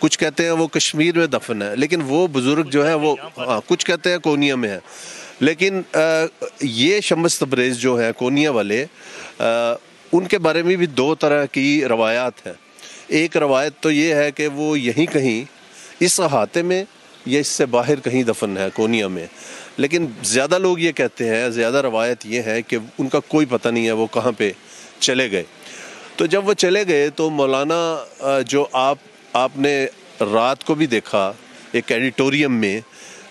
کچھ کہتے ہیں وہ کشمیر میں دفن ہے، لیکن وہ بزرگ جو ہے وہ کچھ کہتے ہیں کونیا میں ہے، لیکن یہ شمس تبریز جو ہیں کونیا والے، ان کے بارے میں بھی دو طرح کی روایات ہیں۔ ایک روایت تو یہ ہے کہ وہ یہیں کہیں اس احاطے میں یا اس سے باہر کہیں دفن ہے کونیا میں، لیکن زیادہ لوگ یہ کہتے ہیں، زیادہ روایت یہ ہے کہ ان کا کوئی پتہ نہیں ہے وہ کہاں پہ چلے گئے۔ تو جب وہ چلے گئے تو مولانا جو آپ نے رات کو بھی دیکھا ایک ایڈیٹوریم میں،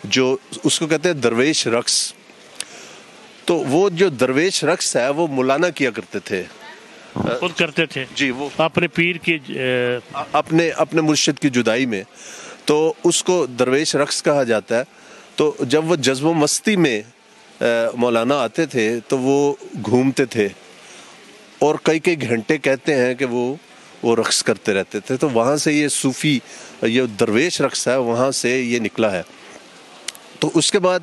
جو اس کو کہتے ہیں درویش رقص، تو وہ جو درویش رقص ہے وہ مولانا کیا کرتے تھے، خود کرتے تھے جی، وہ اپنے پیر کی اپنے مرشد کی جدائی میں، تو اس کو درویش رقص کہا جاتا ہے۔ تو جب وہ جذب و مستی میں مولانا آتے تھے تو وہ گھومتے تھے اور کئی گھنٹے کہتے ہیں کہ وہ رقص کرتے رہتے تھے۔ تو وہاں سے یہ صوفی، یہ درویش رقص ہے، وہاں سے یہ نکلا ہے۔ تو اس کے بعد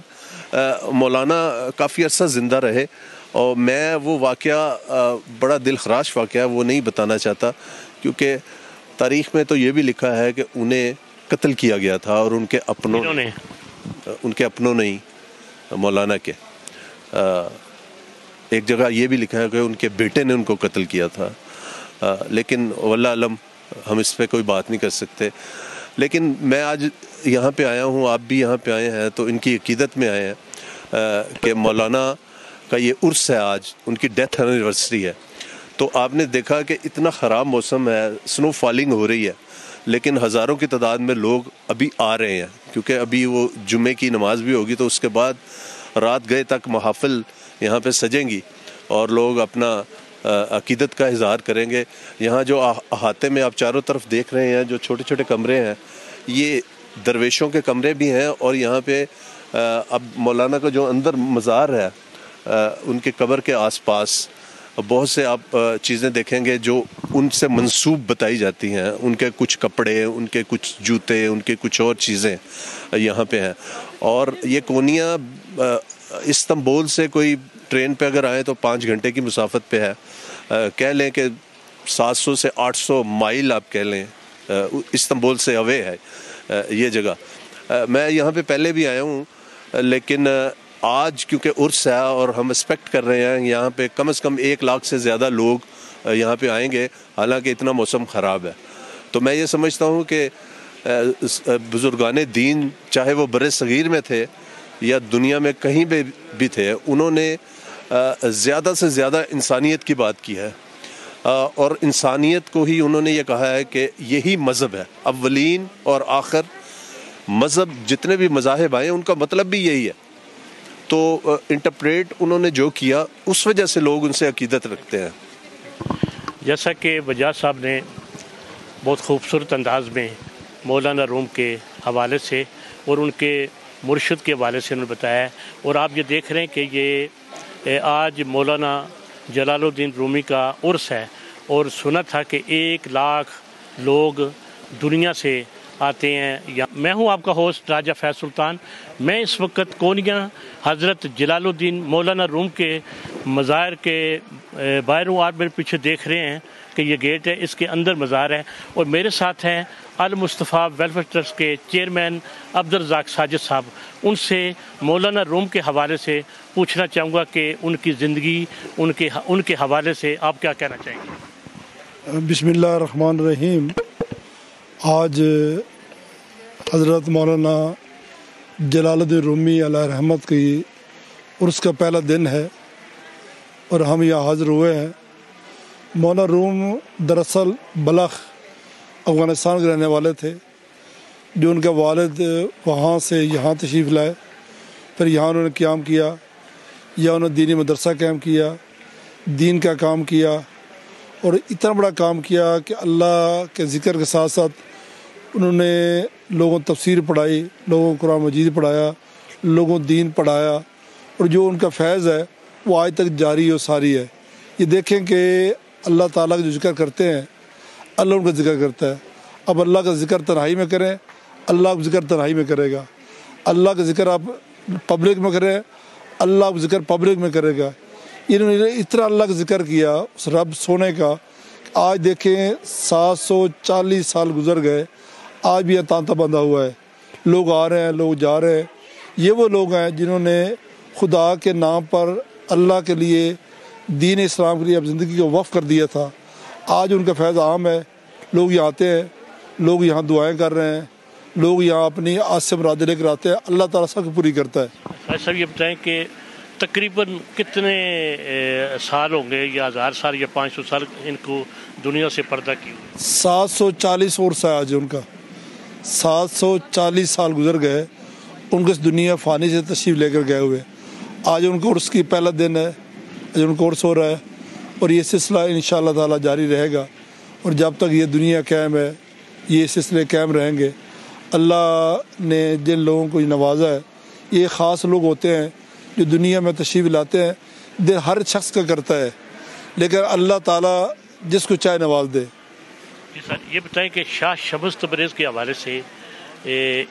مولانا کافی عرصہ زندہ رہے، اور میں وہ واقعہ بڑا دل خراش واقعہ وہ نہیں بتانا چاہتا، کیونکہ تاریخ میں تو یہ بھی لکھا ہے کہ انہیں قتل کیا گیا تھا، اور ان کے اپنوں نے ہی مولانا کے، ایک جگہ یہ بھی لکھا ہے کہ ان کے بیٹے نے ان کو قتل کیا تھا، لیکن واللہ علم، ہم اس پہ کوئی بات نہیں کر سکتے۔ لیکن میں آج یہاں پہ آیا ہوں، آپ بھی یہاں پہ آئے ہیں، تو ان کی عقیدت میں آئے ہیں کہ مولانا کا یہ عرس ہے، آج ان کی ڈیتھ اینیورسری ہے۔ تو آپ نے دیکھا کہ اتنا خراب موسم ہے، سنو فالنگ ہو رہی ہے، لیکن ہزاروں کی تعداد میں لوگ ابھی آ رہے ہیں، کیونکہ ابھی وہ جمعے کی نماز بھی ہوگی، تو اس کے بعد رات گئے تک محافل یہاں پہ سجیں گی اور لوگ اپنا عقیدت کا اظہار کریں گے۔ یہاں جو احاطے میں آپ چاروں طرف دیکھ رہے ہیں، جو چھوٹے چھوٹے کمرے ہیں، یہ درویشوں کے کمرے بھی ہیں، اور یہاں پہ اب مولانا کا جو اندر مزار ہے، ان کے قبر کے آس پاس بہت سے آپ چیزیں دیکھیں گے جو ان سے منسوب بتائی جاتی ہیں، ان کے کچھ کپڑے، ان کے کچھ جوتے، ان کے کچھ اور چیزیں یہاں پہ ہیں۔ اور یہ کونیا استنبول سے کوئی ٹرین پہ اگر آئے تو 5 گھنٹے کی مسافت پہ ہے، کہہ لیں کہ 700 سے 800 مائل آپ کہہ لیں، استنبول سے اوے ہے یہ جگہ۔ میں یہاں پہ پہلے بھی آیا ہوں، لیکن آج کیونکہ عرس ہے اور ہم ایکسپیکٹ کر رہے ہیں یہاں پہ کم از کم 1 لاکھ سے زیادہ لوگ یہاں پہ آئیں گے، حالانکہ اتنا موسم خراب ہے۔ تو میں یہ سمجھتا ہوں کہ بزرگان دین، چاہے وہ بر صغیر میں تھے یا دنیا میں کہیں بھی تھے، انہوں نے زیادہ سے زیادہ انسانیت کی بات کی ہے، اور انسانیت کو ہی انہوں نے یہ کہا ہے کہ یہی مذہب ہے، اولین اور آخر مذہب، جتنے بھی مذاہب آئے ان کا مطلب بھی یہی ہے۔ تو انٹرپریٹ انہوں نے جو کیا، اس وجہ سے لوگ ان سے عقیدت رکھتے ہیں۔ جیسا کہ بجاج صاحب نے بہت خوبصورت انداز میں مولانا روم کے حوالے سے اور ان کے مرشد کے حوالے سے انہوں نے بتایا ہے، اور آپ یہ دیکھ رہے ہیں کہ یہ آج مولانا جلال الدین رومی کا عرس ہے، اور سنا تھا کہ 1 لاکھ لوگ دنیا سے آتے ہیں۔ میں ہوں آپ کا ہوسٹ راجہ فیض سلطان۔ میں اس وقت کونیا حضرت جلال الدین مولانا روم کے مزار کے باہر ہوں۔ آپ میرے پیچھے دیکھ رہے ہیں کہ یہ گیٹ ہے، اس کے اندر مزار ہے، اور میرے ساتھ ہیں المصطفیٰ ویلفیئر ٹرسٹ کے چیئرمین عبدالرزاق ساجد صاحب۔ ان سے مولانا روم کے حوالے سے پوچھنا چاہوں گا کہ ان کی زندگی، ان کے حوالے سے آپ کیا کہنا چاہیں گے؟ بسم اللہ الرحمن الرحیم۔ آج حضرت مولانا جلال الدین رومی علیہ رحمت کی عرس کا پہلا دن ہے، اور ہم یہاں حاضر ہوئے ہیں۔ مولانا روم دراصل بلخ افغانستان کے رہنے والے تھے، جو ان کے والد وہاں سے یہاں تشریف لائے، پھر یہاں انہوں نے قیام کیا، یا انہوں نے دینی مدرسہ قائم کیا، دین کا کام کیا، اور اتنا بڑا کام کیا کہ اللہ کے ذکر کے ساتھ ساتھ انہوں نے لوگوں تفسیر پڑھائی، لوگوں کو قرآن مجید پڑھایا، لوگوں دین پڑھایا، اور جو ان کا فیض ہے وہ آج تک جاری و ساری ہے۔ یہ دیکھیں کہ اللہ تعالیٰ کا جو ذکر کرتے ہیں، اللہ ان کا ذکر کرتا ہے۔ اب اللہ کا ذکر تنہائی میں کریں، اللہ کا ذکر تنہائی میں کرے گا۔ اللہ کا ذکر آپ پبلک میں کریں، اللہ کا ذکر پبلک میں کرے گا۔ انہوں نے اتنا اللہ کا ذکر کیا اس رب سونے کا، آج دیکھیں 740 سال گزر گئے، آج بھی تانتا بندھا ہوا ہے، لوگ آ رہے ہیں، لوگ جا رہے ہیں۔ یہ وہ لوگ ہیں جنہوں نے خدا کے نام پر اللہ کے لیے، دین اسلام کے لیے اب زندگی کو وقف کر دیا تھا۔ آج ان کا فیض عام ہے، لوگ یہاں آتے ہیں، لوگ یہاں دعائیں کر رہے ہیں، لوگ یہاں اپنی آس سے مرادیں لے کر آتے ہیں، اللہ تعالیٰ سب کو پوری کرتا ہے۔ ایسا یہ بتائیں کہ تقریباً کتنے سال ہوں گے، یا 1000 سال یا 500 سال ان کو دنیا سے پردہ کی ہوئی؟ 740 عرص ہے آج ان کا، 740 سال گزر گئے ان کو اس دنیا فانی سے تشریف لے کر گئے ہوئے۔ آج ان کو عرس کی پہلا دن ہے، آج ان کو عرس ہو رہا ہے، اور یہ سلسلہ انشاءاللہ تعالیٰ جاری رہے گا، اور جب تک یہ دنیا قائم ہے یہ سلسلے قائم رہیں گے۔ اللہ نے جن لوگوں کو نوازا ہے، یہ خاص لوگ ہوتے ہیں جو دنیا میں تشریف لاتے ہیں، دل ہر شخص کا کرتا ہے، لیکن اللہ تعالیٰ جس کو چاہے نواز دے۔ جی سر، یہ بتائیں کہ شاہ شمس تبریز کے حوالے سے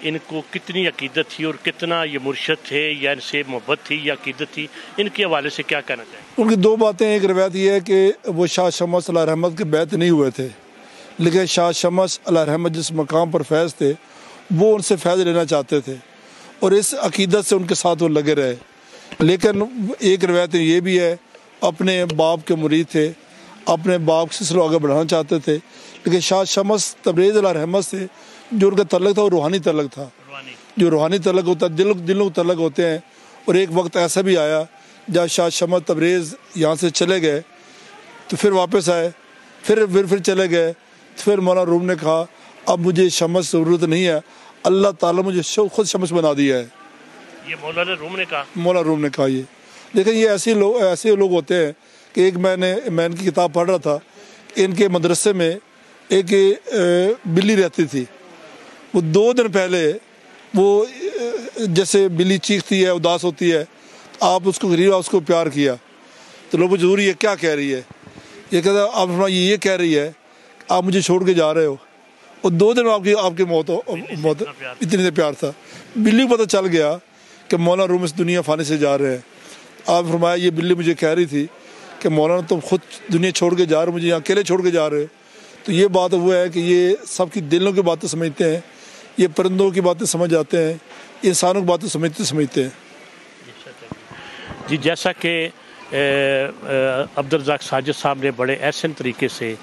ان کو کتنی عقیدت تھی، اور کتنا یہ مرشد تھے، یا ان سے محبت تھی یا عقیدت تھی، ان کے حوالے سے کیا کہنا چاہیں؟ ان کی دو باتیں، ایک روایت یہ ہے کہ وہ شاہ شمس علیہ رحمت کے بیعت نہیں ہوئے تھے، لیکن شاہ شمس علیہ رحمت جس مقام پر فیض تھے وہ ان سے فیض لینا چاہتے تھے، اور اس عقیدت سے ان کے ساتھ وہ لگے رہے۔ لیکن ایک روایت یہ بھی ہے، اپنے باپ کے مرید تھے، اپنے باپ کے سلسلے آگے بڑھانا چاہتے تھے، لیکن شاہ شمس تبریز علیہ رحمت سے جو ان کا تعلق تھا وہ روحانی تعلق تھا، جو روحانی تعلق ہوتا ہے، دلوں تعلق ہوتے ہیں۔ اور ایک وقت ایسا بھی آیا جب شاہ شمس تبریز یہاں سے چلے گئے تو پھر واپس آئے، پھر چلے گئے، پھر مولانا روم نے کہا اب مجھے شمس ضرورت نہیں ہے، اللہ تعالیٰ مجھے خود شمس بنا دیا ہے۔ یہ مولانا روم نے کہا؟ مولانا روم نے کہا یہ۔ لیکن یہ ایسے لوگ ہوتے ہیں کہ ایک میں ان کی کتاب پڑھ رہا تھا، ان کے مدرسے میں ایک بلی رہتی تھی، وہ 2 دن پہلے وہ جیسے بلی چیختی ہے، اداس ہوتی ہے، آپ اس کو غریب اس کو پیار کیا، تو لوگ ضرور یہ کیا کہہ رہی ہے، یہ کہتا ہے آپ یہ کہہ رہی ہے آپ مجھے چھوڑ کے جا رہے ہو، اور 2 دن آپ کی موت اتنے پیار تھا۔ بلی کو پتہ چل گیا کہ مولانا روم اس دنیا فانی سے جا رہے ہیں۔ آپ فرمایا یہ بلی مجھے کہہ رہی تھی کہ مولانا تم خود دنیا چھوڑ کے جا رہے ہو، مجھے یہاں اکیلے چھوڑ کے جا رہے ہو۔ تو یہ بات وہ ہے کہ یہ سب کی دلوں کی باتیں سمجھتے ہیں، یہ پرندوں کی باتیں سمجھ جاتے ہیں، انسانوں کی باتیں سمجھتے ہیں۔ جی، جیسا کہ عبدالرزاق ساجد صاحب نے بڑے احسن طریقے سے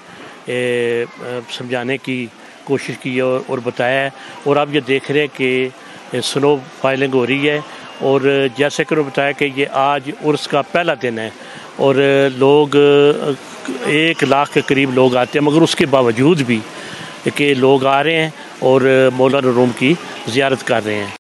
سمجھانے کی کوشش کی اور بتایا ہے، اور آپ یہ دیکھ رہے ہیں کہ سنو فائلنگ ہو رہی ہے، اور جیسے کہ انہوں نے بتایا کہ یہ آج عرس کا پہلا دن ہے، اور لوگ 1 لاکھ کے قریب لوگ آتے ہیں، مگر اس کے باوجود بھی کہ لوگ آ رہے ہیں اور مولانا روم کی زیارت کر رہے ہیں۔